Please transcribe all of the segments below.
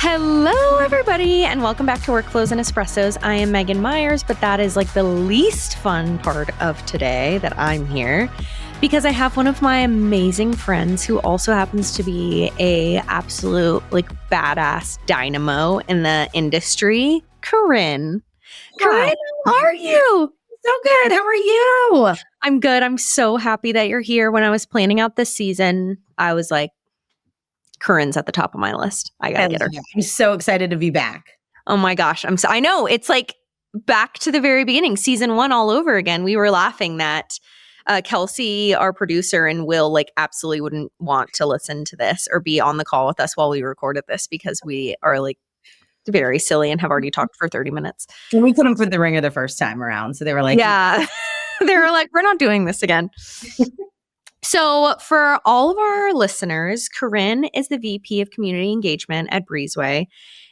Hello, everybody, and welcome back to Workflows and Espressos. I am Meaghan Myers, but that is like the least fun part of today that I'm here because I have one of my amazing friends who also happens to be a absolute like badass dynamo in the industry, Koryn. Koryn, how are you? So good. How are you? I'm good. I'm so happy that you're here. When I was planning out this season, I was like, Koryn's at the top of my list. I gotta get her. I'm so excited to be back. Oh my gosh. I know it's like back to the very beginning, season 1 all over again. We were laughing that Kelsey, our producer, and Will like absolutely wouldn't want to listen to this or be on the call with us while we recorded this because we are like very silly and have already talked for 30 minutes. And we couldn't put the ringer the first time around. So they were like, yeah, they were like, we're not doing this again. So for all of our listeners, Koryn is the VP of Community Engagement at Breezeway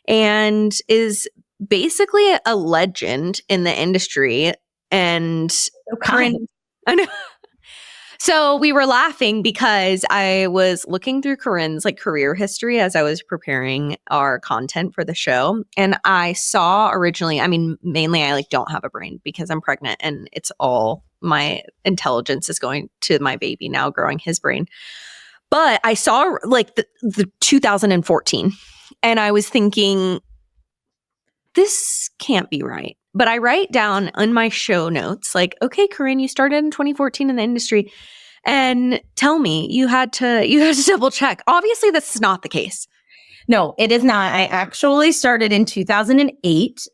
and is basically a legend in the industry. And Koryn, I know. So we were laughing because I was looking through Koryn's like career history as I was preparing our content for the show. And I saw originally, I mean, mainly I like don't have a brain because I'm pregnant and it's all my intelligence is going to my baby now growing his brain. But I saw like the 2014 and I was thinking, this can't be right. But I write down in my show notes, like, okay, Koryn, you started in 2014 in the industry and tell me you had to double check. Obviously, this is not the case. No, it is not. I actually started in 2008.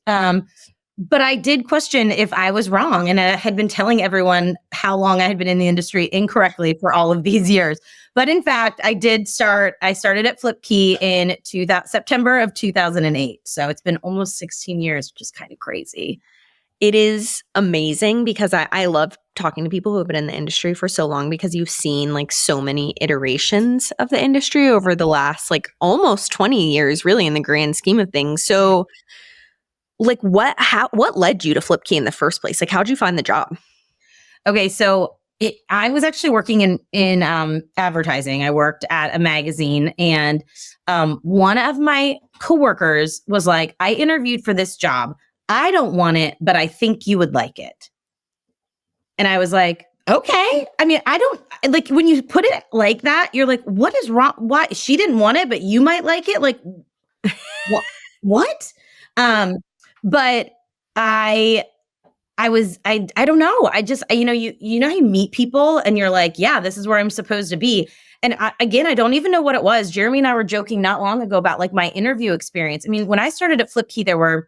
But I did question if I was wrong. And I had been telling everyone how long I had been in the industry incorrectly for all of these years. But in fact, I started at FlipKey in September of 2008. So it's been almost 16 years, which is kind of crazy. It is amazing because I love talking to people who have been in the industry for so long because you've seen like so many iterations of the industry over the last like almost 20 years, really, in the grand scheme of things. So like what led you to FlipKey in the first place? Like how'd you find the job? Okay, so I was actually working in advertising. I worked at a magazine, and one of my coworkers was like, "I interviewed for this job. I don't want it, but I think you would like it." And I was like, "Okay." I mean, I don't like when you put it like that. You're like, "What is wrong? Why she didn't want it, but you might like it?" Like, what? But I don't know. I just, you know how you meet people and you're like, yeah, this is where I'm supposed to be. And I don't even know what it was. Jeremy and I were joking not long ago about like my interview experience. I mean, when I started at FlipKey, there were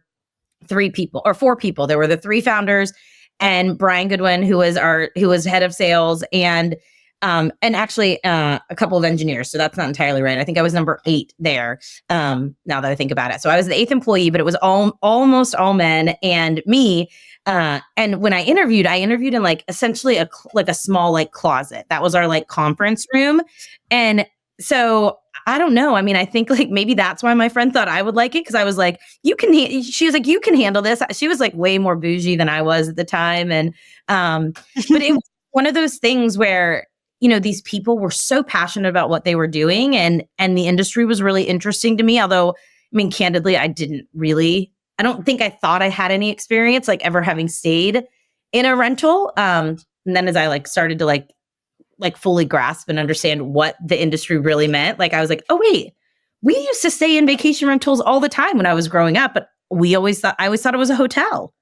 4 people. There were the 3 founders and Brian Goodwin, who was head of sales, and actually a couple of engineers. So that's not entirely right. I think I was number 8 there. Now that I think about it. So I was the 8th employee, but it was almost all men and me. And when I interviewed in like essentially a small like closet. That was our like conference room. And so I don't know. I mean, I think like maybe that's why my friend thought I would like it. Cause I was like, she was like, you can handle this. She was like way more bougie than I was at the time. And, but it was one of those things where, you know, these people were so passionate about what they were doing and the industry was really interesting to me. Although, I mean, candidly, I don't think I thought I had any experience like ever having stayed in a rental. And then as I like started to like fully grasp and understand what the industry really meant, like I was like, oh wait, we used to stay in vacation rentals all the time when I was growing up, but I always thought it was a hotel.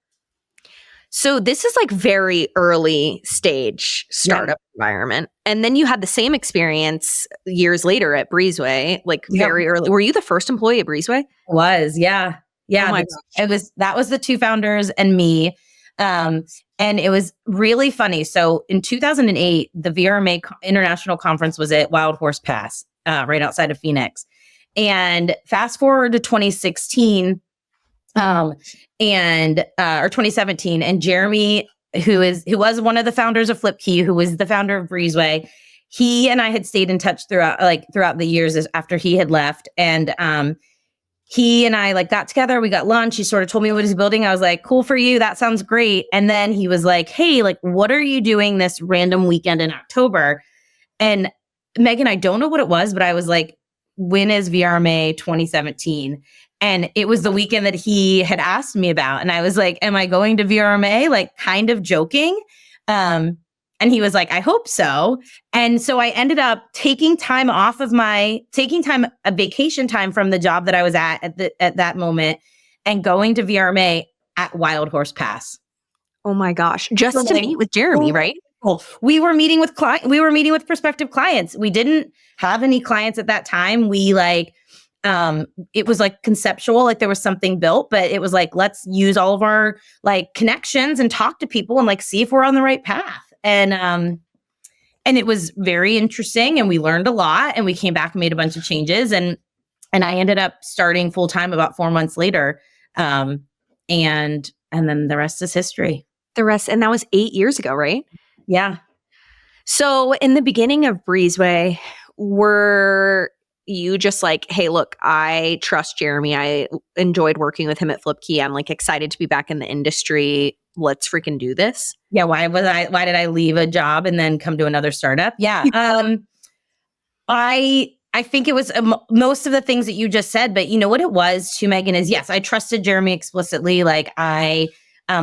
So this is like very early stage startup environment. And then you had the same experience years later at Breezeway, like very early. Were you the first employee at Breezeway? Was, yeah. Yeah. Oh that was the 2 founders and me. And it was really funny. So in 2008, the VRMA International Conference was at Wild Horse Pass, right outside of Phoenix. And fast forward to 2016, or 2017, and Jeremy, who was one of the founders of FlipKey, who was the founder of Breezeway, he and I had stayed in touch throughout the years after he had left. And he and I like got together, we got lunch. He sort of told me what he's building. I was like, cool for you. That sounds great. And then he was like, hey, like, what are you doing this random weekend in October? And Meaghan, I don't know what it was, but I was like, when is VRMA 2017? And it was the weekend that he had asked me about. And I was like, am I going to VRMA? Like kind of joking. And he was like, I hope so. And so I ended up taking a vacation time from the job that I was at that moment and going to VRMA at Wild Horse Pass. Oh my gosh. Just to meet with Jeremy, right? We were meeting with prospective clients. We didn't have any clients at that time. We it was like conceptual, like there was something built, but it was like, let's use all of our like connections and talk to people and like see if we're on the right path. And it was very interesting and we learned a lot and we came back and made a bunch of changes and I ended up starting full time about 4 months later. And then the rest is history. And that was 8 years ago, right? Yeah. So in the beginning of Breezeway, were you just like, hey, look, I trust Jeremy. I enjoyed working with him at FlipKey. I'm like excited to be back in the industry. Let's freaking do this. Yeah. Why did I leave a job and then come to another startup? Yeah. I think it was most of the things that you just said, but you know what it was too, Meaghan, is yes, I trusted Jeremy explicitly. Like I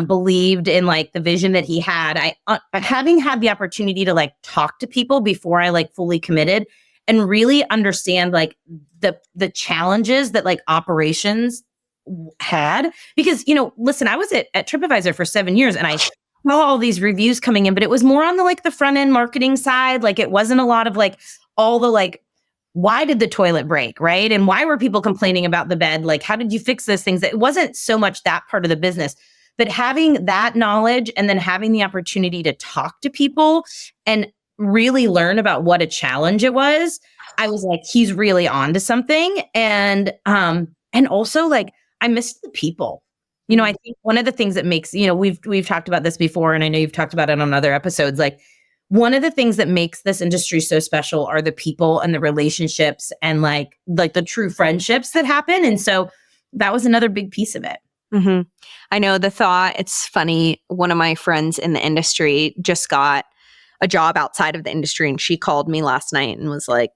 believed in like the vision that he had. Having had the opportunity to like talk to people before I like fully committed and really understand like the challenges that like operations had, because, you know, listen, I was at TripAdvisor for 7 years and I saw all these reviews coming in, but it was more on the front end marketing side. Like it wasn't a lot of like all the like, why did the toilet break, right? And why were people complaining about the bed? Like, how did you fix those things? It wasn't so much that part of the business, but having that knowledge and then having the opportunity to talk to people and really learn about what a challenge it was, I was like, he's really on to something. And also like, I missed the people. You know, I think one of the things that makes, you know, we've talked about this before, and I know you've talked about it on other episodes, like, one of the things that makes this industry so special are the people and the relationships and like the true friendships that happen. And so that was another big piece of it. Mm-hmm. I know the thought, it's funny. One of my friends in the industry just got a job outside of the industry and she called me last night and was like,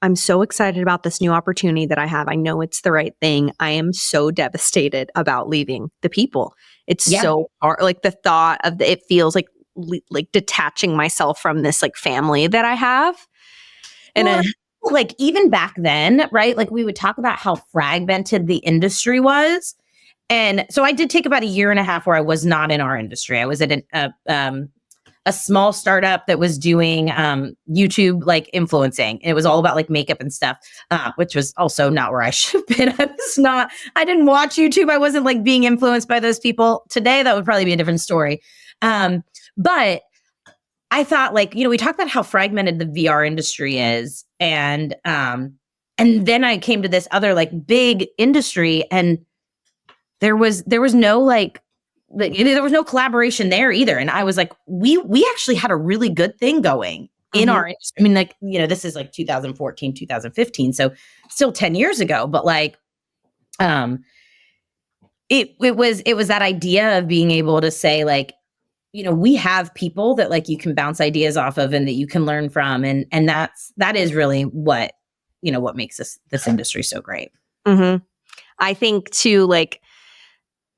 I'm so excited about this new opportunity that I have. I know it's the right thing. I am so devastated about leaving the people. It's so hard. Like the thought of it feels like detaching myself from this like family that I have. And like even back then, right? Like we would talk about how fragmented the industry was. And so I did take about 1.5 years where I was not in our industry. I was at a small startup that was doing YouTube like influencing. It was all about like makeup and stuff, which was also not where I should have been. I didn't watch YouTube. I wasn't like being influenced by those people. Today, that would probably be a different story. But I thought like, you know, we talked about how fragmented the VR industry is. And then I came to this other like big industry and there was no like, there was no collaboration there either. And I was like, we actually had a really good thing going in our industry. I mean, like, you know, this is like 2014, 2015. So still 10 years ago, but like, it was that idea of being able to say like, you know, we have people that like you can bounce ideas off of and that you can learn from. And that is really what, you know, what makes this industry so great. Mm-hmm. I think too, like,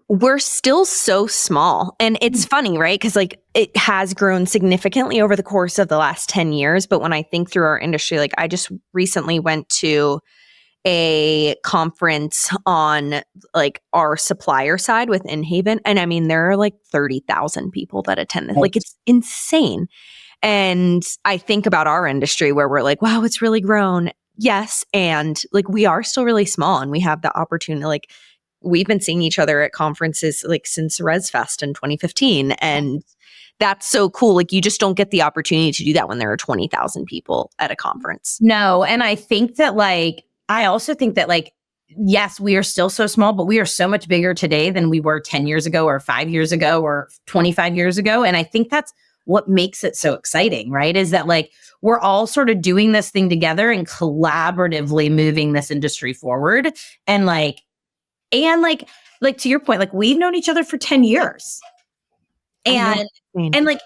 we're still so small and it's funny, right? Because like it has grown significantly over the course of the last 10 years. But when I think through our industry, like I just recently went to a conference on like our supplier side with Inhaven. And I mean, there are like 30,000 people that attend this. Like it's insane. And I think about our industry where we're like, wow, it's really grown. Yes. And like we are still really small and we have the opportunity, like we've been seeing each other at conferences like since ResFest in 2015. And that's so cool. Like you just don't get the opportunity to do that when there are 20,000 people at a conference. No. And I think that like, I also think that like, yes, we are still so small, but we are so much bigger today than we were 10 years ago or 5 years ago or 25 years ago. And I think that's what makes it so exciting, right? Is that like, we're all sort of doing this thing together and collaboratively moving this industry forward. And like to your point, like we've known each other for 10 years. And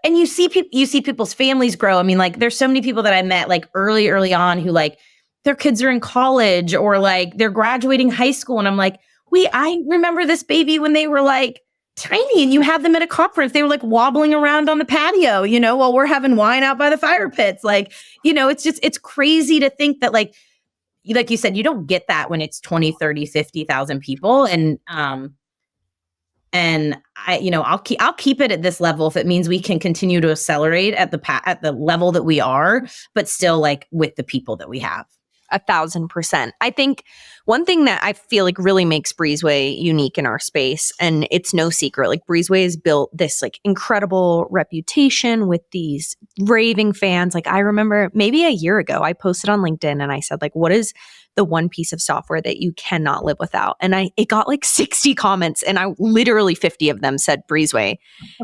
you see people's families grow. I mean, like there's so many people that I met like early on who like their kids are in college or like they're graduating high school. And I'm like, wait, I remember this baby when they were like tiny and you had them at a conference. They were like wobbling around on the patio, while we're having wine out by the fire pits. Like, it's crazy to think that like you said, you don't get that when it's 20, 30, 50,000 people. And I'll keep it at this level if it means we can continue to accelerate at the level that we are, but still like with the people that we have. 1,000%. I think one thing that I feel like really makes Breezeway unique in our space, and it's no secret, like Breezeway has built this like incredible reputation with these raving fans. Like I remember maybe a year ago, I posted on LinkedIn and I said like, what is the one piece of software that you cannot live without? And it got like 60 comments and I literally 50 of them said Breezeway.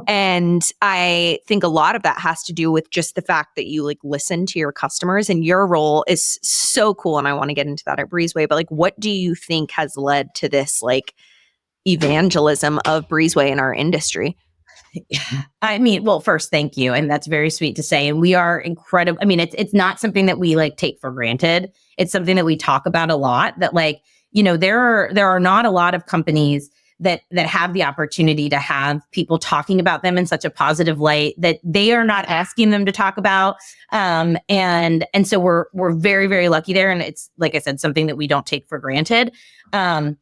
And I think a lot of that has to do with just the fact that you like listen to your customers, and your role is so cool. And I want to get into that at Breezeway, but like, what do you think has led to this like evangelism of Breezeway in our industry? I mean, well, first, thank you. And that's very sweet to say. And we are incredible. I mean, it's not something that we like take for granted. It's something that we talk about a lot, that like, there are not a lot of companies that have the opportunity to have people talking about them in such a positive light that they are not asking them to talk about. And so we're very, very lucky there. And it's, like I said, something that we don't take for granted. I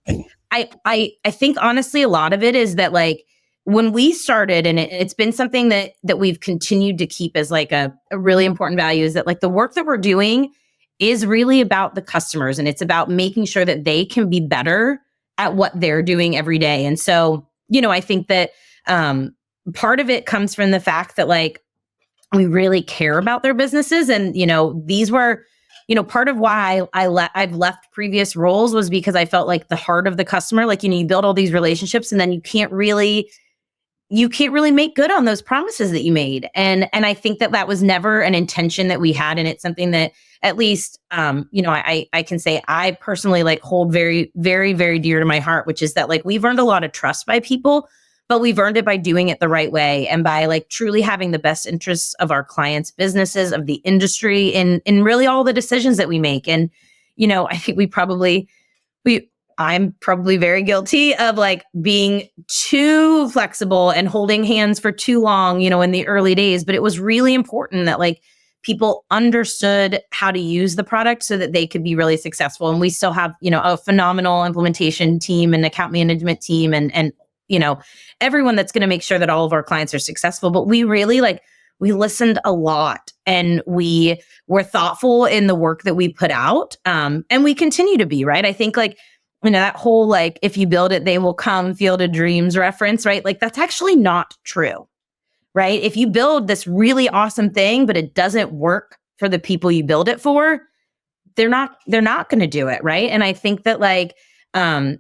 think honestly, a lot of it is that like, when we started, and it's been something that we've continued to keep as like a really important value, is that like the work that we're doing is really about the customers, and it's about making sure that they can be better at what they're doing every day. And so, I think that part of it comes from the fact that like we really care about their businesses. And, these were, part of why I've left previous roles was because I felt like the heart of the customer, like, you build all these relationships and then you can't really make good on those promises that you made. And I think that was never an intention that we had. And it's something that at least, I can say I personally like hold very, very, very dear to my heart, which is that like we've earned a lot of trust by people, but we've earned it by doing it the right way. And by like truly having the best interests of our clients' businesses, of the industry, in really all the decisions that we make. And, I think I'm probably very guilty of like being too flexible and holding hands for too long, in the early days. But it was really important that like people understood how to use the product so that they could be really successful. And we still have, a phenomenal implementation team and account management team and everyone that's going to make sure that all of our clients are successful. But we really we listened a lot, and we were thoughtful in the work that we put out. And we continue to be, right? I think like, that whole, like, if you build it, they will come, Field of Dreams reference, right? Like, that's actually not true, right? If you build this really awesome thing, but it doesn't work for the people you build it for, they're not going to do it, right? And I think that, like, I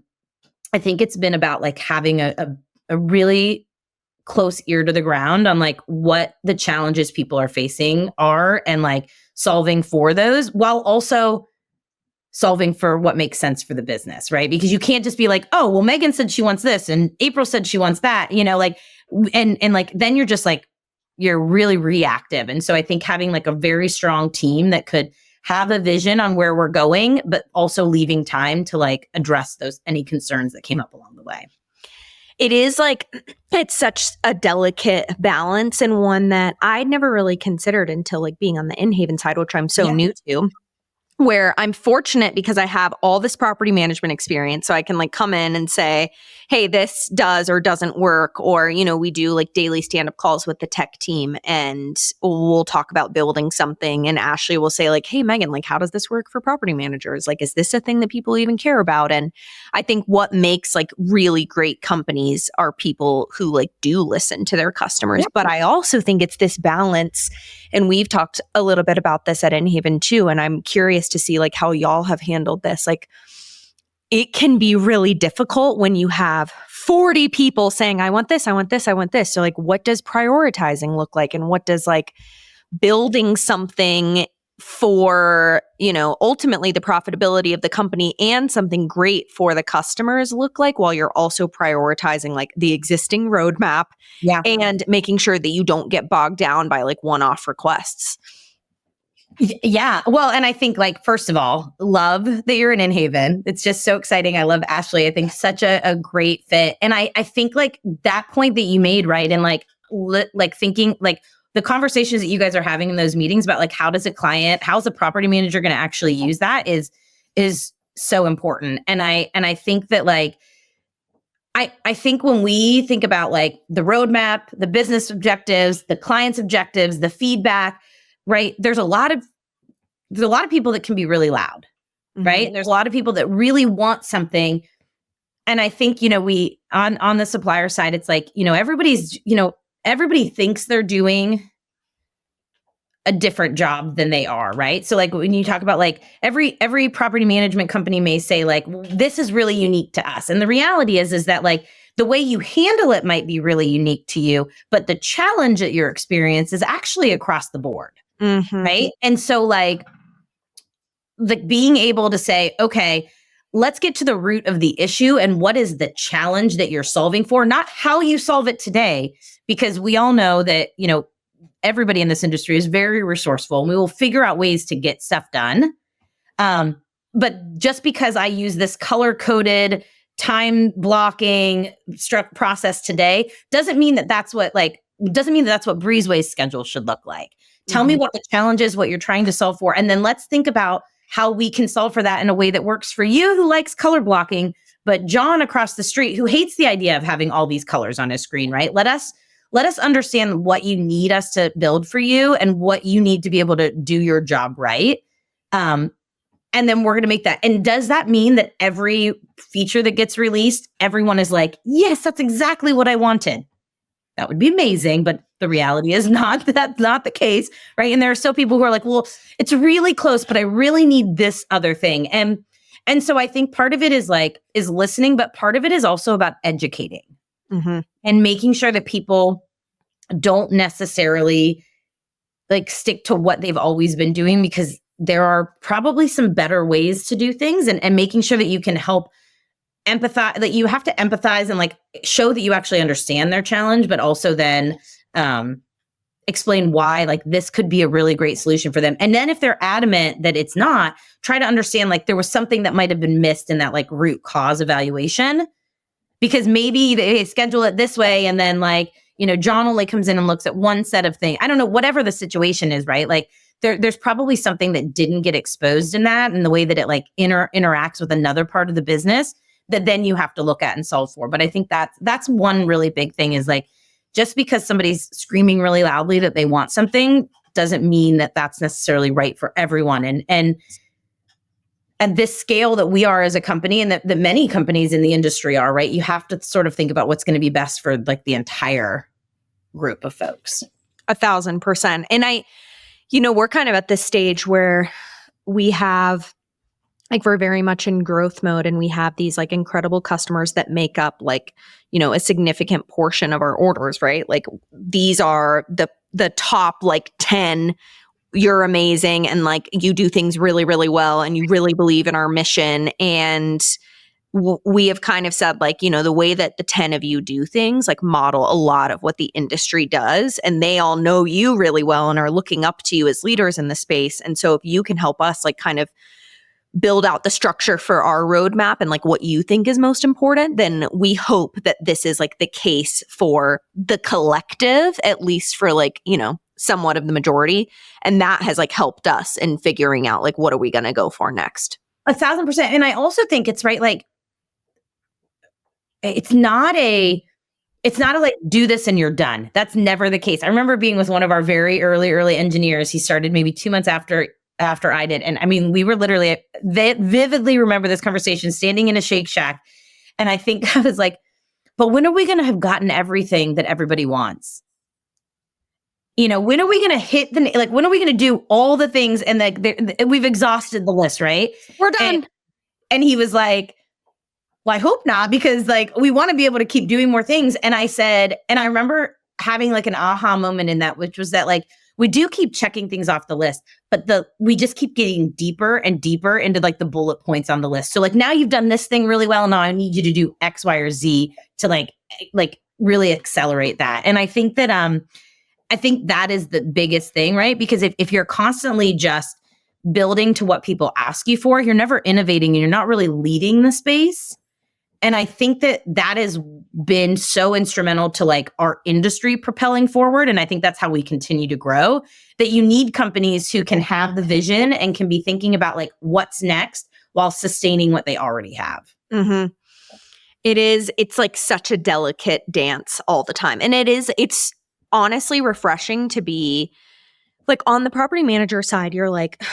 think it's been about, like, having a really close ear to the ground on, like, what the challenges people are facing are, and, like, solving for those, while also solving for what makes sense for the business, right? Because you can't just be like, oh, well, Meaghan said she wants this and April said she wants that, like, and like, then you're just like, you're really reactive. And so I think having like a very strong team that could have a vision on where we're going, but also leaving time to like address any concerns that came up along the way. It is like, it's such a delicate balance, and one that I'd never really considered until like being on the In-Haven side, which I'm so new to. Where I'm fortunate because I have all this property management experience. So I can like come in and say, hey, this does or doesn't work. Or, we do like daily stand-up calls with the tech team and we'll talk about building something. And Ashley will say like, hey, Meaghan, like, how does this work for property managers? Like, is this a thing that people even care about? And I think what makes like really great companies are people who like do listen to their customers. Yep. But I also think it's this balance. And we've talked a little bit about this at In-Haven too. And I'm curious to see like how y'all have handled this. Like, it can be really difficult when you have 40 people saying, I want this, I want this, I want this. So like, what does prioritizing look like? And what does like building something for, ultimately the profitability of the company and something great for the customers look like, while you're also prioritizing like the existing roadmap and making sure that you don't get bogged down by like one-off requests? Yeah. Well, and I think like, first of all, love that you're in Haven. It's just so exciting. I love Ashley. I think such a great fit. And I think like that point that you made, right? And like, like thinking like the conversations that you guys are having in those meetings about like, how's a property manager going to actually use that is so important. And I think that like, I think when we think about like the roadmap, the business objectives, the client's objectives, the feedback, right? There's a lot of people that can be really loud, right? There's a lot of people that really want something. And I think, we on the supplier side, it's like, everybody thinks they're doing a different job than they are, right? So like when you talk about like every property management company may say like, this is really unique to us. And the reality is that like the way you handle it might be really unique to you, but the challenge that you're experiencing is actually across the board. Right. And so like being able to say, okay, let's get to the root of the issue and what is the challenge that you're solving for, not how you solve it today, because we all know that, everybody in this industry is very resourceful and we will figure out ways to get stuff done. But just because I use this color-coded time blocking process today doesn't mean that that's what Breezeway's schedule should look like. Tell me what the challenge is, what you're trying to solve for, and then let's think about how we can solve for that in a way that works for you who likes color blocking, but John across the street who hates the idea of having all these colors on his screen, right? Let us understand what you need us to build for you and what you need to be able to do your job right. And then we're going to make that. And does that mean that every feature that gets released, everyone is like, yes, that's exactly what I wanted? That would be amazing. But the reality is that's not the case, right? And there are still people who are like, well, it's really close, but I really need this other thing. And so I think part of it is listening, but part of it is also about educating and making sure that people don't necessarily like stick to what they've always been doing, because there are probably some better ways to do things, and making sure that you can help empathize, that you have to empathize and like show that you actually understand their challenge, but also then explain why like this could be a really great solution for them. And then if they're adamant that it's not, try to understand like there was something that might have been missed in that like root cause evaluation, because maybe they schedule it this way and then like, John only comes in and looks at one set of things. I don't know, whatever the situation is, right? Like there's probably something that didn't get exposed in that, and the way that it like interacts with another part of the business that then you have to look at and solve for. But I think that's one really big thing, is like, just because somebody's screaming really loudly that they want something doesn't mean that that's necessarily right for everyone. And this scale that we are as a company, and that many companies in the industry are, right? You have to sort of think about what's going to be best for like the entire group of folks. 1,000%. And we're kind of at this stage where we have, like, we're very much in growth mode, and we have these like incredible customers that make up like, a significant portion of our orders, right? Like these are the top like 10. You're amazing, and like you do things really, really well, and you really believe in our mission. And we have kind of said like, the way that the 10 of you do things, like model a lot of what the industry does, and they all know you really well and are looking up to you as leaders in the space. And so if you can help us like kind of build out the structure for our roadmap and like what you think is most important, then we hope that this is like the case for the collective, at least for like, somewhat of the majority. And that has like helped us in figuring out like, what are we going to go for next? 1,000%. And I also think it's right. Like, it's not a like, do this and you're done. That's never the case. I remember being with one of our very early engineers. He started maybe 2 months after I did. And I mean, we were literally, vividly remember this conversation, standing in a Shake Shack. And I think I was like, but when are we going to have gotten everything that everybody wants? When are we going to hit when are we going to do all the things? And like, we've exhausted the list, right? We're done. And he was like, well, I hope not, because like, we want to be able to keep doing more things. And I said, and I remember having like an aha moment in that, which was that like, we do keep checking things off the list, but we just keep getting deeper and deeper into like the bullet points on the list. So like, now you've done this thing really well. Now I need you to do X, Y, or Z to like really accelerate that. And I think that, I think that is the biggest thing, right? Because if you're constantly just building to what people ask you for, you're never innovating and you're not really leading the space. And I think that has been so instrumental to like our industry propelling forward. And I think that's how we continue to grow, that you need companies who can have the vision and can be thinking about like what's next while sustaining what they already have. Mm-hmm. It's like such a delicate dance all the time. And it's honestly refreshing to be like on the property manager side. You're like,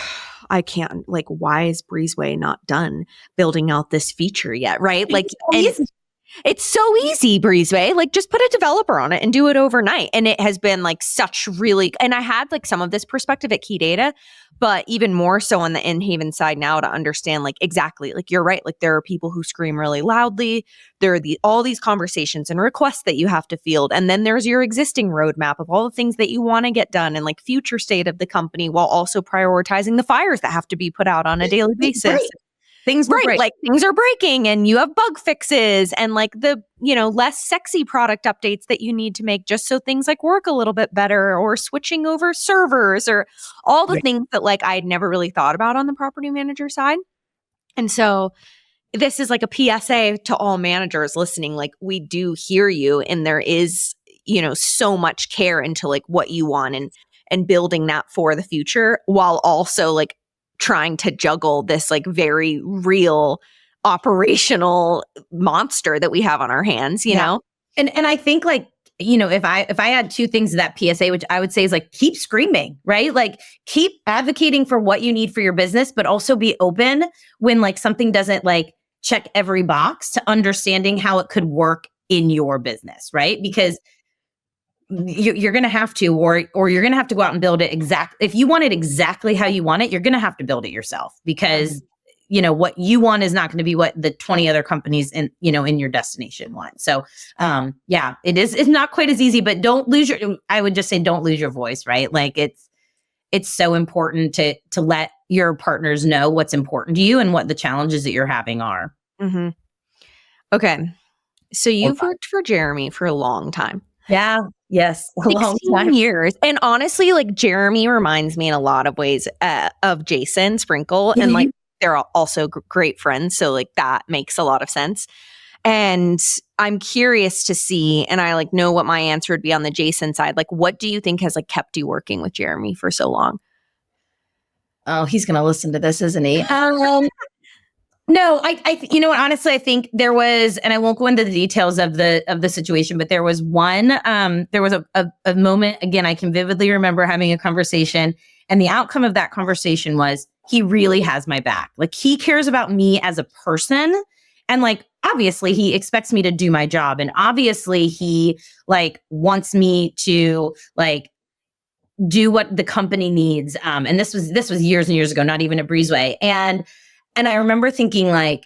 I can't, like, why is Breezeway not done building out this feature yet? Right. Like, and it's so easy, Breezeway. Like, just put a developer on it and do it overnight. And it has been like such really, and I had like some of this perspective at Key Data, but even more so on the InHaven side now to understand like exactly, like you're right. Like there are people who scream really loudly. There are all these conversations and requests that you have to field. And then there's your existing roadmap of all the things that you want to get done and like future state of the company while also prioritizing the fires that have to be put out on a daily basis. Right. Things right, like things are breaking and you have bug fixes and like the, less sexy product updates that you need to make just so things like work a little bit better, or switching over servers, or all the things that like I'd never really thought about on the property manager side. And so this is like a PSA to all managers listening. Like, we do hear you, and there is, so much care into like what you want and building that for the future, while also like trying to juggle this like very real operational monster that we have on our hands, you know? And I think like, if I had two things to that PSA, which I would say is like, keep screaming, right? Like keep advocating for what you need for your business, but also be open when like something doesn't like check every box to understanding how it could work in your business, right? Because you're going to have to, or you're going to have to go out and build it if you want it exactly how you want it, you're going to have to build it yourself, because what you want is not going to be what the 20 other companies in your destination want. So, it's not quite as easy, but I would just say, don't lose your voice, right? Like it's so important to let your partners know what's important to you and what the challenges that you're having are. Mm-hmm. Okay. So you've worked for Jeremy for a long time. Yeah. Yes. A long time. Years. And honestly, like Jeremy reminds me in a lot of ways of Jason Sprinkle. And like, they're also great friends. So like that makes a lot of sense. And I'm curious to see, and I like know what my answer would be on the Jason side. Like, what do you think has like kept you working with Jeremy for so long? Oh, he's going to listen to this, isn't he? No, honestly, I think there was, and I won't go into the details of the situation, but there was a moment, again, I can vividly remember having a conversation, and the outcome of that conversation was, he really has my back. Like, he cares about me as a person. And like, obviously he expects me to do my job. And obviously he like wants me to like do what the company needs. And this was years and years ago, not even at Breezeway. And I remember thinking like,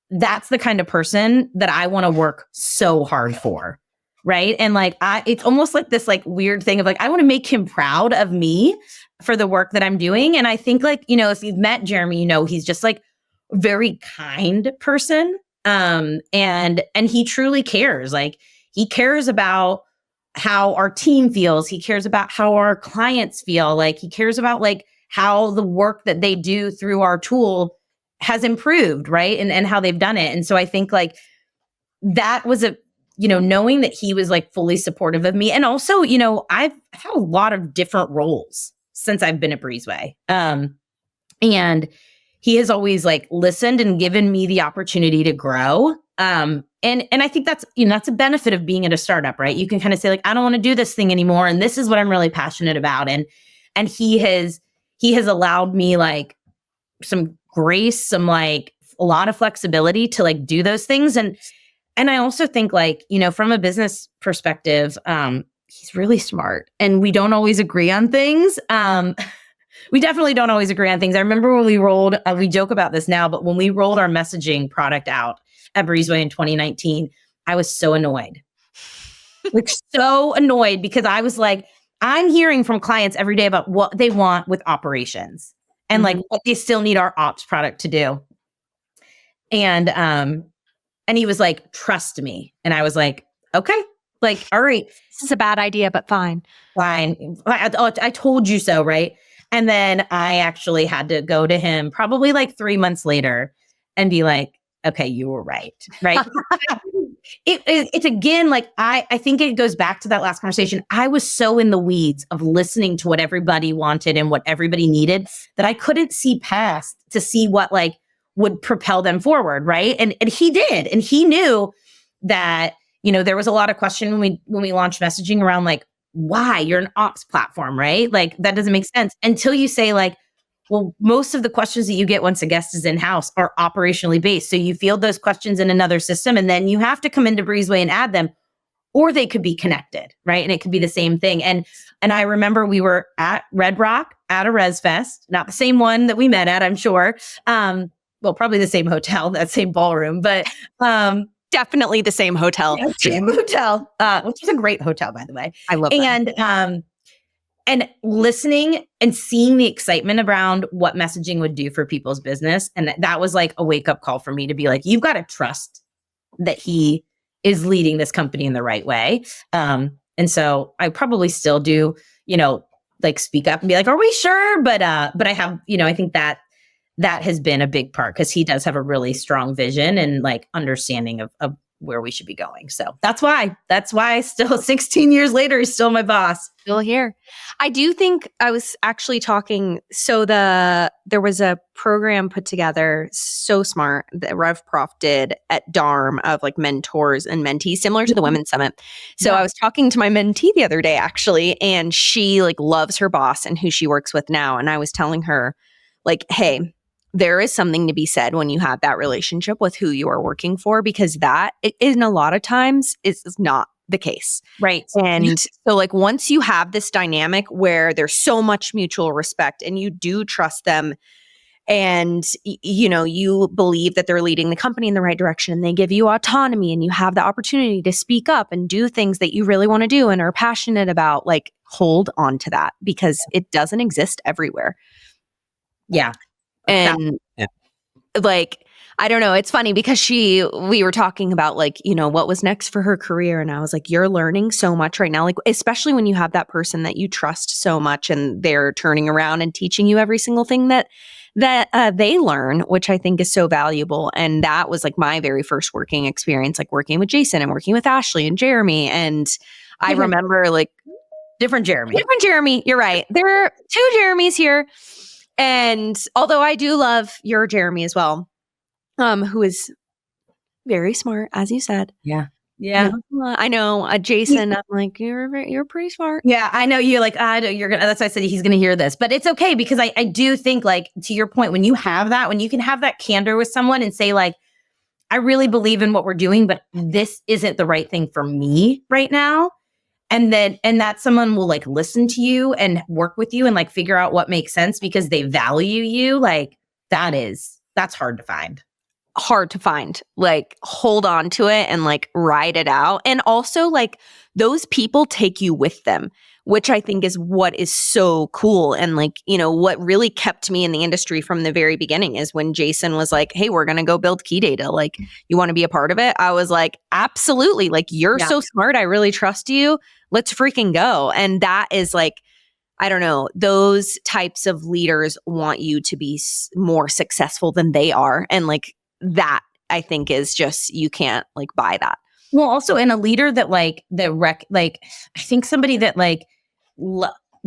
that's the kind of person that I want to work so hard for. Right. And like, it's almost like this like weird thing of like, I want to make him proud of me for the work that I'm doing. And I think like, if you've met Jeremy, he's just like a very kind person. And he truly cares. Like, he cares about how our team feels. He cares about how our clients feel. Like, he cares about like how the work that they do through our tool has improved, right? And how they've done it. And so I think like that was knowing that he was like fully supportive of me. And also, I've had a lot of different roles since I've been at Breezeway. And he has always like listened and given me the opportunity to grow. And I think that's, that's a benefit of being at a startup, right? You can kind of say like, I don't want to do this thing anymore. And this is what I'm really passionate about. And he has allowed me like some grace, some like a lot of flexibility to like do those things. And I also think like, from a business perspective, he's really smart, and we don't always agree on things. We definitely don't always agree on things. I remember when we rolled, we joke about this now, but when we rolled our messaging product out at Breezeway in 2019, I was so annoyed. Like, so annoyed, because I was like, I'm hearing from clients every day about what they want with operations and like what they still need our ops product to do. And he was like, trust me. And I was like, okay, Like, all right, this is a bad idea, but fine. I told you so, right? And then I actually had to go to him probably like 3 months later and be like, okay, you were right. Right. It's again, like, I think it goes back to that last conversation. I was so in the weeds of listening to what everybody wanted and what everybody needed that I couldn't see past to see what like would propel them forward. Right. And he did. And he knew that, there was a lot of question when we launched messaging around like, why you're an ops platform, right? Like that doesn't make sense until you say like, well, most of the questions that you get once a guest is in-house are operationally based. So you field those questions in another system and then you have to come into Breezeway and add them, or they could be connected, right? And it could be the same thing. And I remember we were at Red Rock at a Res Fest, not the same one that we met at, I'm sure. Well, probably the same hotel, that same ballroom, but definitely the same hotel. Yeah, same hotel, which is a great hotel, by the way. I love that. And listening and seeing the excitement around what messaging would do for people's business. And that was like a wake up call for me to be like, you've got to trust that he is leading this company in the right way. And so I probably still do, like speak up and be like, are we sure? But I have, I think that has been a big part because he does have a really strong vision and like understanding of where we should be going. So that's why still 16 years later, he's still my boss. Still here. I do think I was actually talking. So there was a program put together, so smart, that RevProf did at DARM of like mentors and mentees, similar to the Women's Summit. So I was talking to my mentee the other day, actually, and she like loves her boss and who she works with now. And I was telling her like, hey, there is something to be said when you have that relationship with who you are working for, because that in a lot of times is not the case. Right. And so like once you have this dynamic where there's so much mutual respect and you do trust them and you believe that they're leading the company in the right direction and they give you autonomy and you have the opportunity to speak up and do things that you really want to do and are passionate about, like hold on to that because it doesn't exist everywhere. Yeah. And like, I don't know. It's funny because we were talking about like, what was next for her career. And I was like, you're learning so much right now. Like, especially when you have that person that you trust so much and they're turning around and teaching you every single thing that they learn, which I think is so valuable. And that was like my very first working experience, like working with Jason and working with Ashley and Jeremy. And I remember like different Jeremy. You're right. There are two Jeremys here. And although I do love your Jeremy as well, who is very smart, as you said. Yeah. I know, Jason. I'm like, you're pretty smart. Yeah, I know you're like, you're gonna. That's why I said he's gonna hear this, but it's okay because I do think, like, to your point, when you can have that candor with someone and say like, I really believe in what we're doing, but this isn't the right thing for me right now. And that someone will like listen to you and work with you and like figure out what makes sense because they value you. Like that's hard to find. Like hold on to it and like ride it out. And also like those people take you with them, which I think is what is so cool. And like, what really kept me in the industry from the very beginning is when Jason was like, hey, we're going to go build key data. Like, you want to be a part of it? I was like, absolutely. Like, you're so smart. I really trust you. Let's freaking go. And that is like, I don't know, those types of leaders want you to be more successful than they are. And like that, I think is just, you can't like buy that. Well, also in a leader that like, I think somebody that like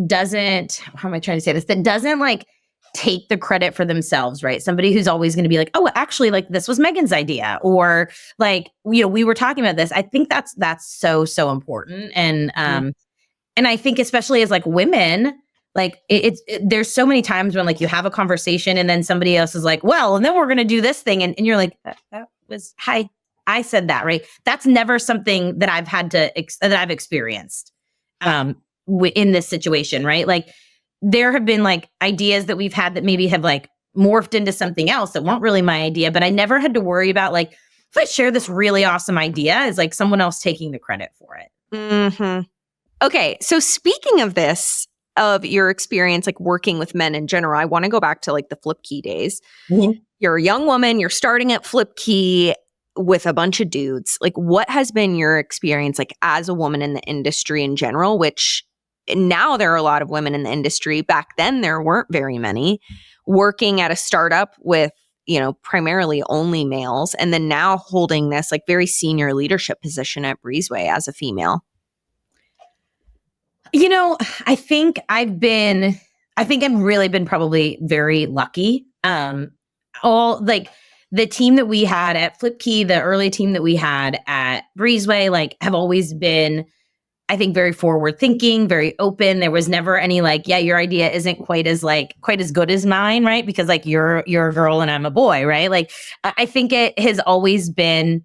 doesn't, how am I trying to say this? That doesn't like take the credit for themselves, right? Somebody who's always going to be like, oh, actually, like this was Meaghan's idea, or like, we were talking about this. I think that's so, so important. And, and I think especially as like women, like there's so many times when like you have a conversation and then somebody else is like, well, and then we're going to do this thing. And you're like, that was, hi, I said that, right? That's never something that I've had to, that I've experienced in this situation, right? Like there have been like ideas that we've had that maybe have like morphed into something else that weren't really my idea, but I never had to worry about like, if I share this really awesome idea, is like someone else taking the credit for it. Mm-hmm. Okay. So speaking of this, of your experience, like working with men in general, I want to go back to like the FlipKey days. Mm-hmm. You're a young woman, you're starting at FlipKey. with a bunch of dudes. Like, what has been your experience, like, as a woman in the industry in general, which now there are a lot of women in the industry. Back then, there weren't very many, working at a startup with, primarily only males, and then now holding this like very senior leadership position at Breezeway as a female? I think I've really been probably very lucky. All like the team that we had at FlipKey, the early team that we had at Breezeway, like have always been, I think, very forward thinking, very open. There was never any like, yeah, your idea isn't quite as good as mine, right? Because like you're a girl and I'm a boy, right? Like I think it has always been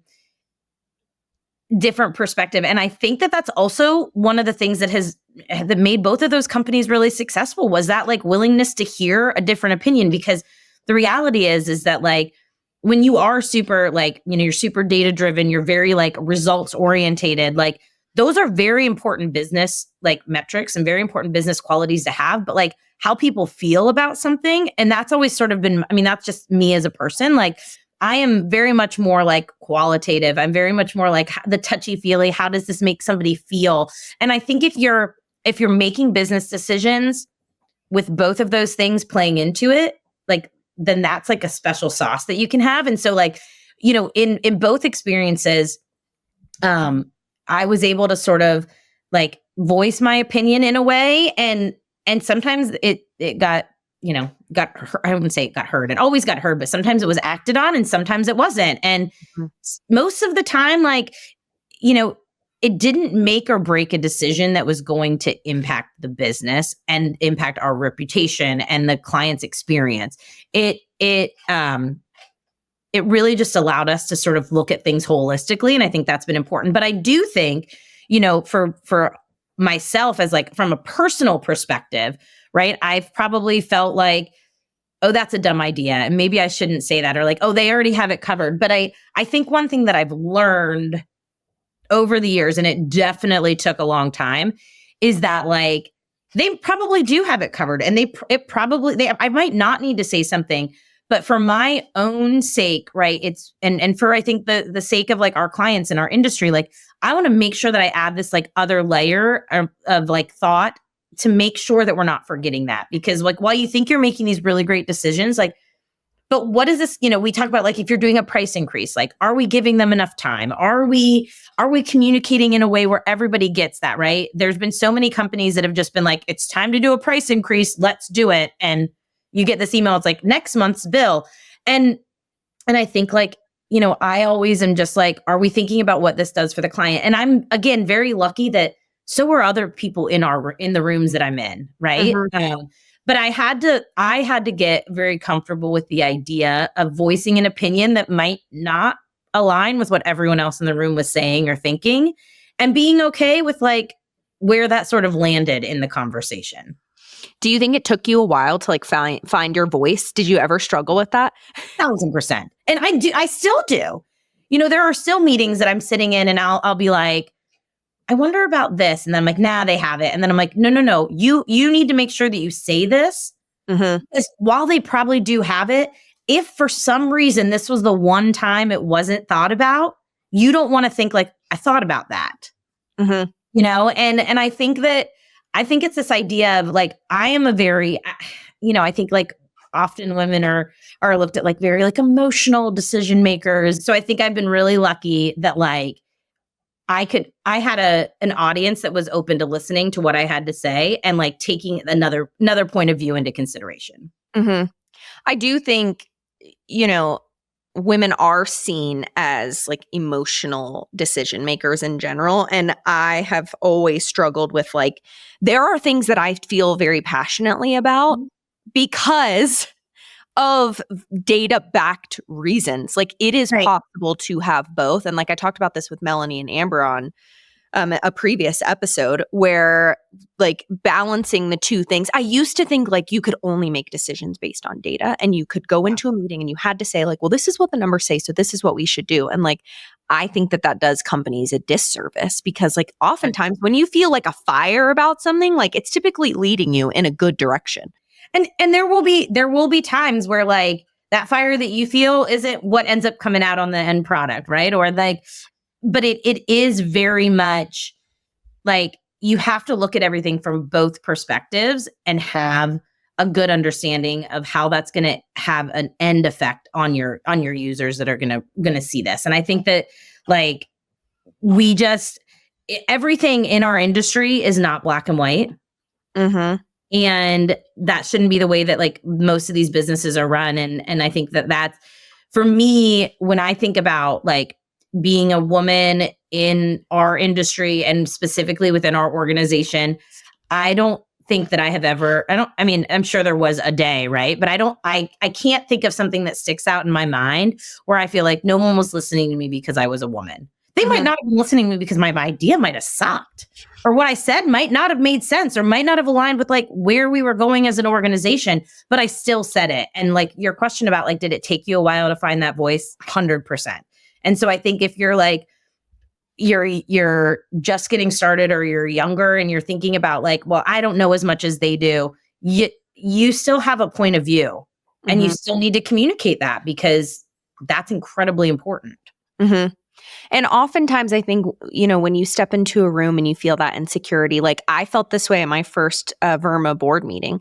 different perspective. And I think that that's also one of the things that made both of those companies really successful, was that like willingness to hear a different opinion. Because the reality is that like when you are super like, you're super data driven, you're very like results orientated, like those are very important business like metrics and very important business qualities to have. But like how people feel about something, and that's always sort of been, that's just me as a person. Like I am very much more like qualitative. I'm very much more like the touchy feely. How does this make somebody feel? And I think if you're making business decisions with both of those things playing into it, like then that's like a special sauce that you can have. And so like, in both experiences, I was able to sort of like voice my opinion in a way, and sometimes it got I wouldn't say it got heard. It always got heard, but sometimes it was acted on and sometimes it wasn't. And most of the time, like, it didn't make or break a decision that was going to impact the business and impact our reputation and the client's experience. It really just allowed us to sort of look at things holistically. And I think that's been important. But I do think, for myself as like from a personal perspective, right, I've probably felt like, oh, that's a dumb idea, and maybe I shouldn't say that, or like, oh, they already have it covered. But I think one thing that I've learned over the years, and it definitely took a long time, is that like they probably do have it covered, and I might not need to say something, but for my own sake, right? It's and for I think the sake of like our clients in our industry, like I want to make sure that I add this like other layer of like thought to make sure that we're not forgetting that. Because like while you think you're making these really great decisions, like, but what is this? We talk about like if you're doing a price increase, like are we giving them enough time? Are we communicating in a way where everybody gets that, right? There's been so many companies that have just been like, it's time to do a price increase, let's do it. And you get this email, it's like next month's bill. And I think like, I always am just like, are we thinking about what this does for the client? And I'm again very lucky that so are other people in the rooms that I'm in, right? Mm-hmm. But I had to get very comfortable with the idea of voicing an opinion that might not align with what everyone else in the room was saying or thinking, and being okay with like where that sort of landed in the conversation. Do you think it took you a while to like find your voice? Did you ever struggle with that? 1,000%. And I still do. There are still meetings that I'm sitting in and I'll be like, I wonder about this. And then I'm like, nah, they have it. And then I'm like, no. You need to make sure that you say this. Mm-hmm. Because while they probably do have it, if for some reason this was the one time it wasn't thought about, you don't want to think like, I thought about that. Mm-hmm. And I think it's this idea of like, I am a very, I think like often women are looked at like very like emotional decision makers. So I think I've been really lucky that like, I had an audience that was open to listening to what I had to say and like taking another point of view into consideration. Mm-hmm. I do think, women are seen as like emotional decision makers in general. And I have always struggled with like, there are things that I feel very passionately about because of data-backed reasons. Like it is possible to have both. And like I talked about this with Melanie and Amber on a previous episode, where like balancing the two things. I used to think like you could only make decisions based on data, and you could go into a meeting and you had to say like, well, this is what the numbers say, so this is what we should do. And like, I think that does companies a disservice, because like oftentimes when you feel like a fire about something, like it's typically leading you in a good direction. And there will be times where like that fire that you feel isn't what ends up coming out on the end product, right? Or like, but it is very much like you have to look at everything from both perspectives and have a good understanding of how that's going to have an end effect on your users that are going to see this. And I think that like we just everything in our industry is not black and white. Mm-hmm. And that shouldn't be the way that like most of these businesses are run. And I think that that's for me, when I think about like being a woman in our industry and specifically within our organization, I don't think that I have ever, I mean, I'm sure there was a day, right? But I can't think of something that sticks out in my mind where I feel like no one was listening to me because I was a woman. They might not have been listening to me because my idea might have sucked or what I said might not have made sense or might not have aligned with like where we were going as an organization, but I still said it. And like your question about like, did it take you a while to find that voice? 100%. And so I think if you're like, you're just getting started or you're younger and you're thinking about like, well, I don't know as much as they do, you still have a point of view and you still need to communicate that because that's incredibly important. Mm-hmm. And oftentimes I think, you know, when you step into a room and you feel that insecurity, like I felt this way at my first Verma board meeting.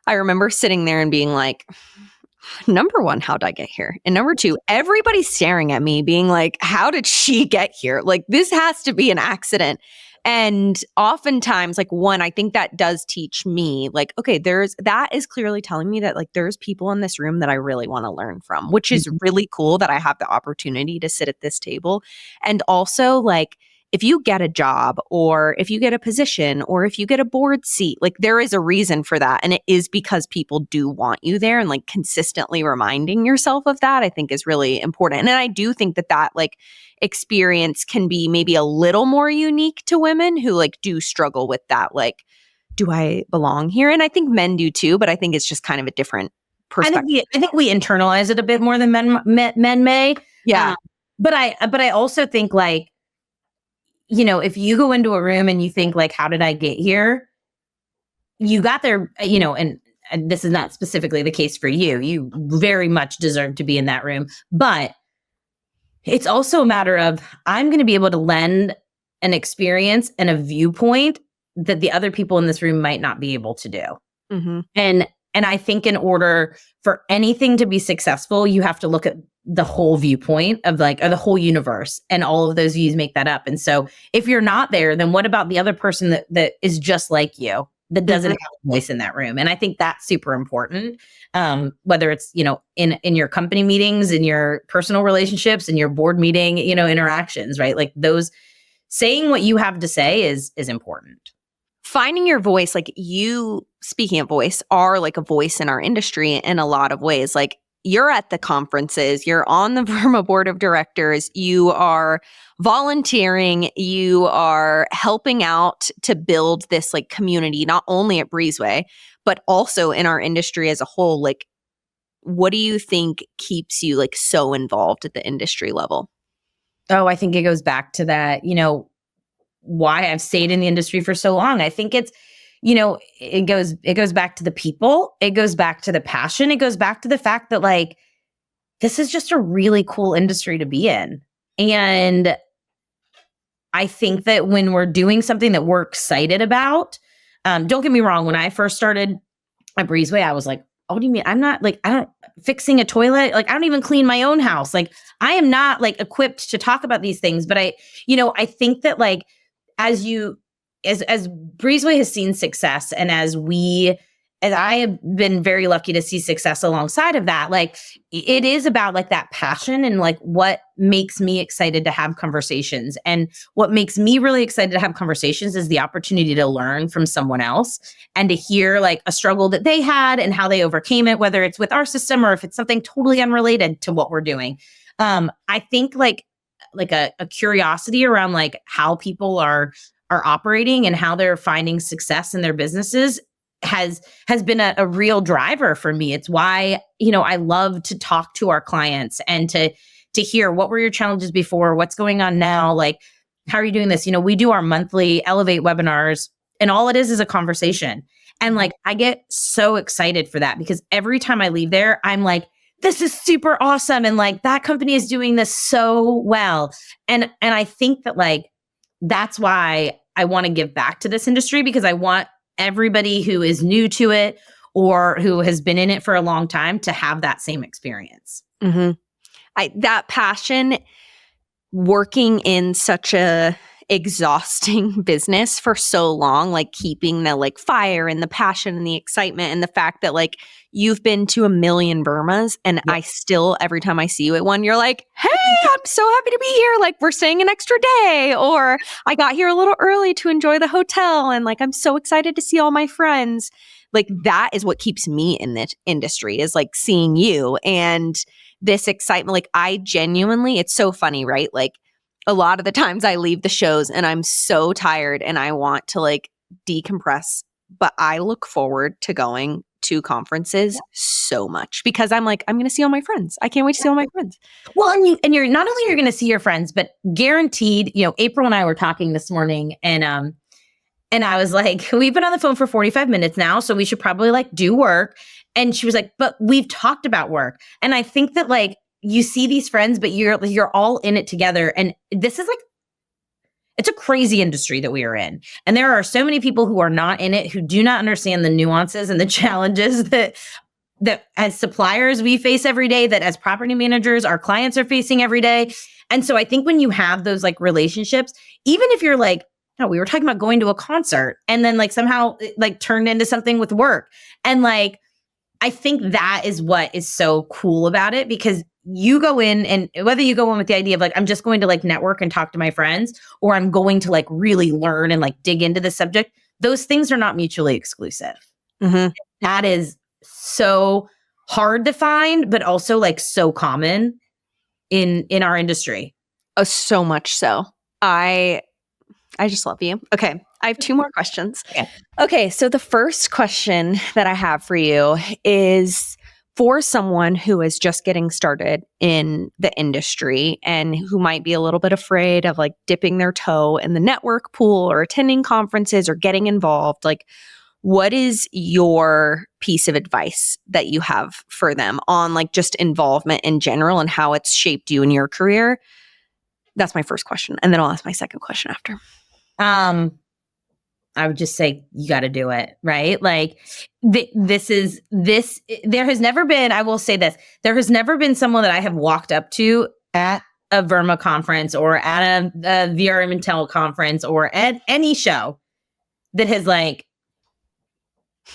I remember sitting there and being like, number one, how'd I get here? And number two, everybody's staring at me being like, how did she get here? Like, this has to be an accident. And oftentimes, like, one, I think that does teach me, like, okay, that is clearly telling me that, like, there's people in this room that I really want to learn from, which is really cool that I have the opportunity to sit at this table. And also, like, if you get a job or if you get a position or if you get a board seat, like there is a reason for that. And it is because people do want you there, and like consistently reminding yourself of that, I think is really important. And I do think that like experience can be maybe a little more unique to women who like do struggle with that. Like, do I belong here? And I think men do too, but I think it's just kind of a different perspective. I think we internalize it a bit more than men may. Yeah. But I also think like, you know, if you go into a room and you think like, how did I get here? You got there, you know, and this is not specifically the case for you. You very much deserve to be in that room. But it's also a matter of, I'm going to be able to lend an experience and a viewpoint that the other people in this room might not be able to do. Mm-hmm. And I think in order for anything to be successful, you have to look at the whole viewpoint of like, or the whole universe, and all of those views make that up. And so if you're not there, then what about the other person that is just like you, that doesn't have a voice in that room? And I think that's super important. Whether it's, you know, in your company meetings, in your personal relationships, in your board meeting, you know, interactions, right? Like those, saying what you have to say is important. Finding your voice, like you, speaking of voice, are like a voice in our industry in a lot of ways. Like you're at the conferences, you're on the Verma board of directors, you are volunteering, you are helping out to build this like community, not only at Breezeway, but also in our industry as a whole. Like, what do you think keeps you like so involved at the industry level? Oh, I think it goes back to that, you know, why I've stayed in the industry for so long. I think it's, you know, it goes back to the people. It goes back to the passion. It goes back to the fact that like, this is just a really cool industry to be in. And I think that when we're doing something that we're excited about, don't get me wrong, when I first started at Breezeway, I was like, oh, what do you mean? I'm not like, I don't fixing a toilet. Like, I don't even clean my own house. Like, I am not like equipped to talk about these things. But I think that like, as Breezeway has seen success, and as I have been very lucky to see success alongside of that, like it is about like that passion and like what makes me excited to have conversations. And what makes me really excited to have conversations is the opportunity to learn from someone else and to hear like a struggle that they had and how they overcame it, whether it's with our system or if it's something totally unrelated to what we're doing. I think like a curiosity around like how people are operating and how they're finding success in their businesses has been a real driver for me. It's why, you know, I love to talk to our clients and to hear what were your challenges before, what's going on now, like how are you doing this? You know, we do our monthly Elevate webinars, and all it is a conversation. And like I get so excited for that because every time I leave there, I'm like, this is super awesome. And like that company is doing this so well. And I think that like, that's why I want to give back to this industry, because I want everybody who is new to it or who has been in it for a long time to have that same experience. Mm-hmm. That passion, working in such a exhausting business for so long, like keeping the like fire and the passion and the excitement and the fact that like you've been to 1 million Burmas and I still, every time I see you at one, you're like, hey, I'm so happy to be here. Like we're staying an extra day, or I got here a little early to enjoy the hotel. And like, I'm so excited to see all my friends. Like that is what keeps me in this industry, is like seeing you and this excitement. Like I genuinely, it's so funny, right? Like a lot of the times I leave the shows and I'm so tired and I want to like decompress, but I look forward to going to conferences so much because I'm like, I'm going to see all my friends. I can't wait to see all my friends. Well, and you're not only you're going to see your friends, but guaranteed, you know, April and I were talking this morning and I was like, we've been on the phone for 45 minutes now, so we should probably like do work. And she was like, but we've talked about work. And I think that like you see these friends, but you're all in it together. And this is like, it's a crazy industry that we are in. And there are so many people who are not in it, who do not understand the nuances and the challenges that as suppliers we face every day, that as property managers, our clients are facing every day. And so I think when you have those like relationships, even if you're like, no, we were talking about going to a concert and then like somehow it, like turned into something with work. And like, I think that is what is so cool about it, because you go in, and whether you go in with the idea of like, I'm just going to like network and talk to my friends, or I'm going to like really learn and like dig into the subject, those things are not mutually exclusive. Mm-hmm. That is so hard to find, but also like so common in our industry. Oh, so much so. I just love you. Okay. I have 2 more questions. Okay. So the first question that I have for you is for someone who is just getting started in the industry and who might be a little bit afraid of like dipping their toe in the network pool or attending conferences or getting involved. Like, what is your piece of advice that you have for them on like just involvement in general and how it's shaped you in your career? That's my first question. And then I'll ask my second question after. I would just say you got to do it, right? Like there has never been, I will say this, there has never been someone that I have walked up to at a Verma conference or at a VRM Intel conference or at any show that has like,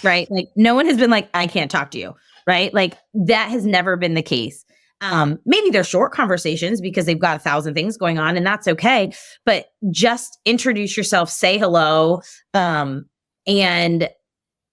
right? Like no one has been like, I can't talk to you, right? Like that has never been the case. Maybe they're short conversations because they've got 1,000 things going on, and that's okay. But just introduce yourself, say hello, and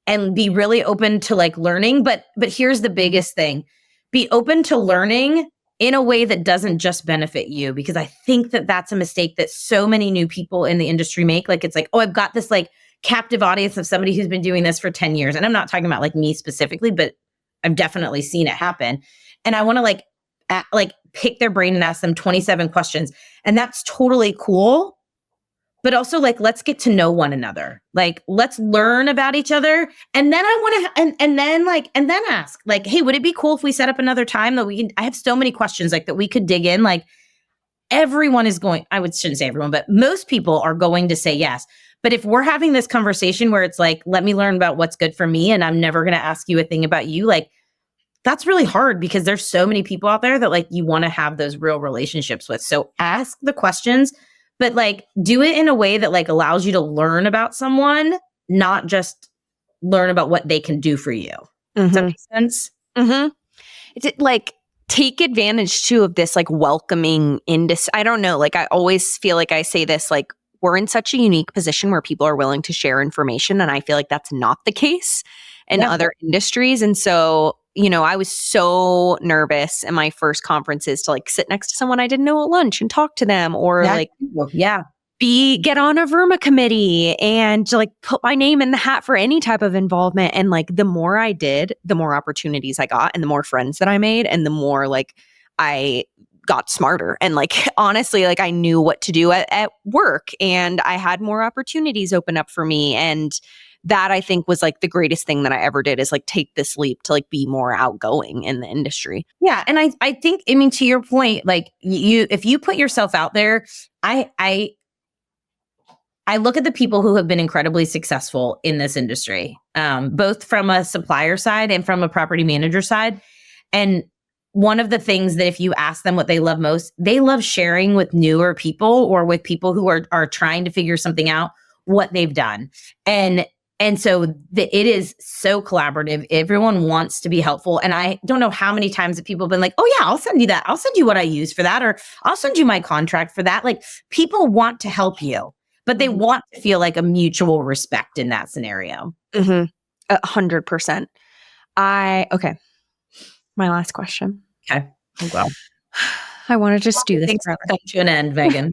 be really open to like learning. But here's the biggest thing: be open to learning in a way that doesn't just benefit you, because I think that that's a mistake that so many new people in the industry make. Like it's like, oh, I've got this like captive audience of somebody who's been doing this for 10 years, and I'm not talking about like me specifically, but I've definitely seen it happen, and I want to like pick their brain and ask them 27 questions. And that's totally cool. But also like, let's get to know one another. Like, let's learn about each other. And then I want to, and then ask like, hey, would it be cool if we set up another time that we can, I have so many questions like that we could dig in. Like everyone is going, shouldn't say everyone, but most people are going to say yes. But if we're having this conversation where it's like, let me learn about what's good for me, and I'm never going to ask you a thing about you, like, that's really hard because there's so many people out there that like you want to have those real relationships with. So ask the questions, but like do it in a way that like allows you to learn about someone, not just learn about what they can do for you. Mm-hmm. Does that make sense? Mm-hmm. It's like take advantage too of this like welcoming industry. I don't know. Like I always feel like I say this, like we're in such a unique position where people are willing to share information. And I feel like that's not the case in other industries. And so, you know, I was so nervous in my first conferences to like sit next to someone I didn't know at lunch and talk to them, or get on a Verma committee and to like put my name in the hat for any type of involvement. And like the more I did, the more opportunities I got and the more friends that I made and the more like I got smarter. And like, honestly, like I knew what to do at work and I had more opportunities open up for me. And that I think was like the greatest thing that I ever did, is like take this leap to like be more outgoing in the industry. Yeah. And I think, I mean, to your point, like if you put yourself out there, I look at the people who have been incredibly successful in this industry, both from a supplier side and from a property manager side. And one of the things that if you ask them what they love most, they love sharing with newer people or with people who are trying to figure something out, what they've done. And so it is so collaborative. Everyone wants to be helpful. And I don't know how many times that people have been like, oh yeah, I'll send you that. I'll send you what I use for that. Or I'll send you my contract for that. Like, people want to help you, but they want to feel like a mutual respect in that scenario. 100%. Okay. My last question. Okay. Oh, well. I want to just do this forever. Come to an end, Meaghan.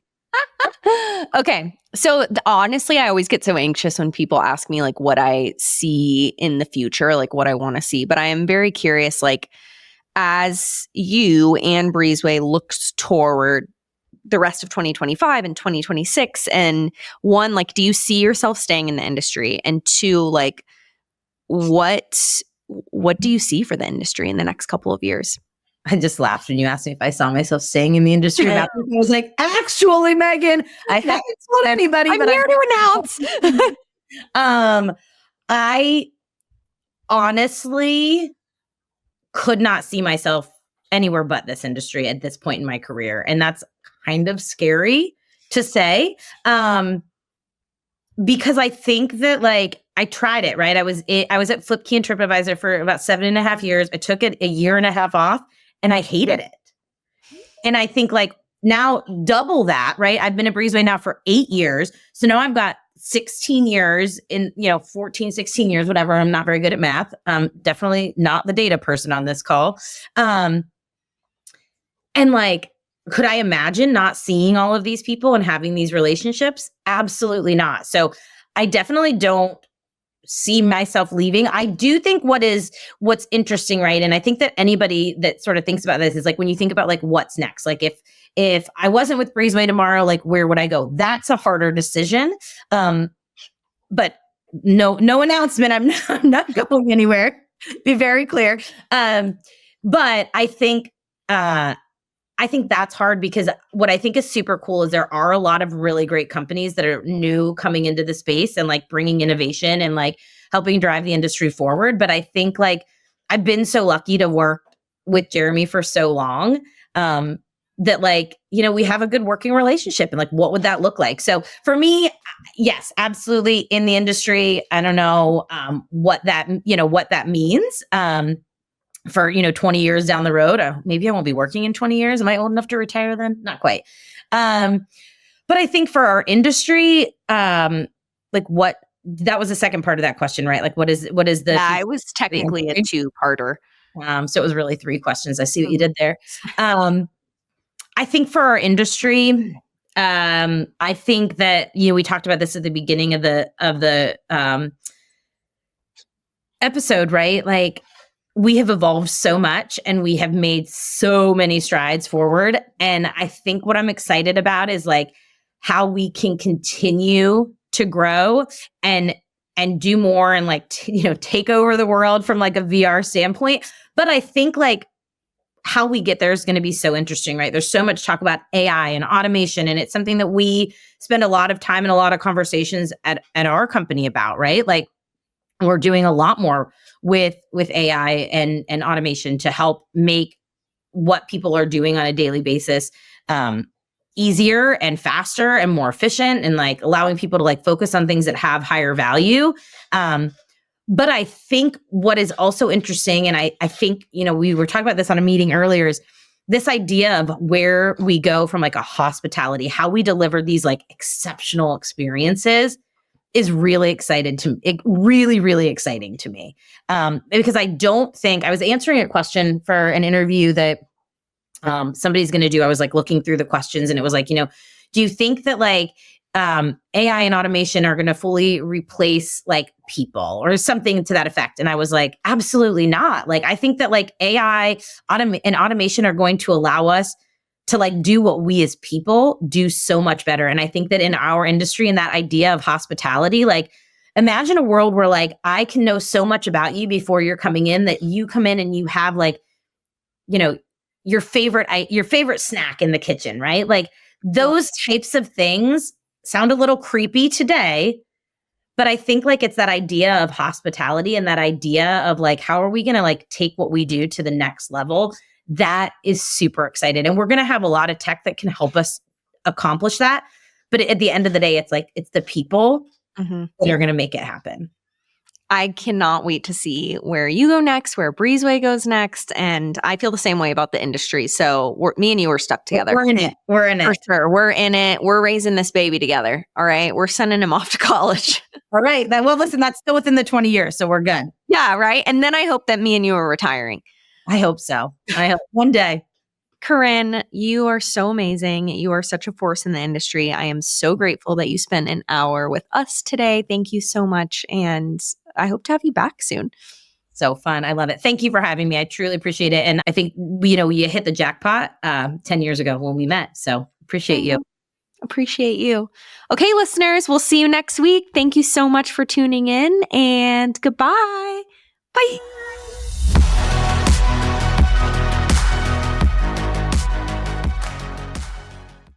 Okay. So honestly, I always get so anxious when people ask me like what I see in the future, like what I want to see. But I am very curious, like, as you and Breezeway looks toward the rest of 2025 and 2026, and one, like, do you see yourself staying in the industry? And two, like, what do you see for the industry in the next couple of years? I just laughed when you asked me if I saw myself staying in the industry. I was like, actually, Meaghan, I haven't told anybody. I'm here to announce. I honestly could not see myself anywhere but this industry at this point in my career. And that's kind of scary to say. Because I think that, like, I tried it, right? I was at FlipKey and TripAdvisor for about 7.5 years. I took it a year and a half off and I hated it. And I think, like, now double that, right? I've been at Breezeway now for 8 years. So now I've got 16 years 14, 16 years, whatever. I'm not very good at math. Definitely not the data person on this call. And like, could I imagine not seeing all of these people and having these relationships? Absolutely not. So I definitely don't see myself leaving. I do think what's interesting, right? And I think that anybody that sort of thinks about this is like, when you think about like what's next, like if I wasn't with Breezeway tomorrow, like where would I go? That's a harder decision. But no announcement. I'm not going anywhere. Be very clear. But I think that's hard, because what I think is super cool is there are a lot of really great companies that are new coming into the space and like bringing innovation and like helping drive the industry forward. But I think, like, I've been so lucky to work with Jeremy for so long, that, like, we have a good working relationship, and like, what would that look like? So for me, yes, absolutely in the industry. I don't know what that means. For 20 years down the road. Maybe I won't be working in 20 years. Am I old enough to retire then? Not quite. But I think for our industry, like, what, that was the second part of that question, right? Like, what is the? Yeah, it was technically a two-parter. So it was really 3 questions. I see what you did there. I think for our industry, I think that, we talked about this at the beginning of the episode, right? Like, we have evolved so much and we have made so many strides forward. And I think what I'm excited about is like how we can continue to grow and do more and like, take over the world from like a VR standpoint. But I think like how we get there is going to be so interesting, right? There's so much talk about AI and automation, and it's something that we spend a lot of time and a lot of conversations at our company about, right? Like, we're doing a lot more with AI and automation to help make what people are doing on a daily basis easier and faster and more efficient, and like allowing people to like focus on things that have higher value. But I think what is also interesting, and I think, we were talking about this on a meeting earlier, is this idea of where we go from like a hospitality, how we deliver these like exceptional experiences is really really exciting to me. Because I don't think, I was answering a question for an interview that somebody's going to do. I was like looking through the questions, and it was like, do you think that like AI and automation are going to fully replace like people or something to that effect? And I was like, absolutely not. Like, I think that like AI and automation are going to allow us to like do what we as people do so much better. And I think that in our industry and that idea of hospitality, like imagine a world where like I can know so much about you before you're coming in that you come in and you have like, you know, your favorite snack in the kitchen, right? Like those types of things sound a little creepy today, but I think like it's that idea of hospitality and that idea of like, how are we going to like take what we do to the next level? That is super excited. And we're going to have a lot of tech that can help us accomplish that. But at the end of the day, it's like, it's the people that are going to make it happen. I cannot wait to see where you go next, where Breezeway goes next. And I feel the same way about the industry. So me and you are stuck together. We're in it. We're in it. For sure. We're in it. We're raising this baby together. All right. We're sending him off to college. All right. Well, listen, that's still within the 20 years. So we're good. Yeah. Right. And then I hope that me and you are retiring. I hope so. I hope one day. Koryn, you are so amazing. You are such a force in the industry. I am so grateful that you spent an hour with us today. Thank you so much. And I hope to have you back soon. So fun. I love it. Thank you for having me. I truly appreciate it. And I think, you hit the jackpot 10 years ago when we met. So appreciate you. Appreciate you. Okay, listeners, we'll see you next week. Thank you so much for tuning in and goodbye. Bye.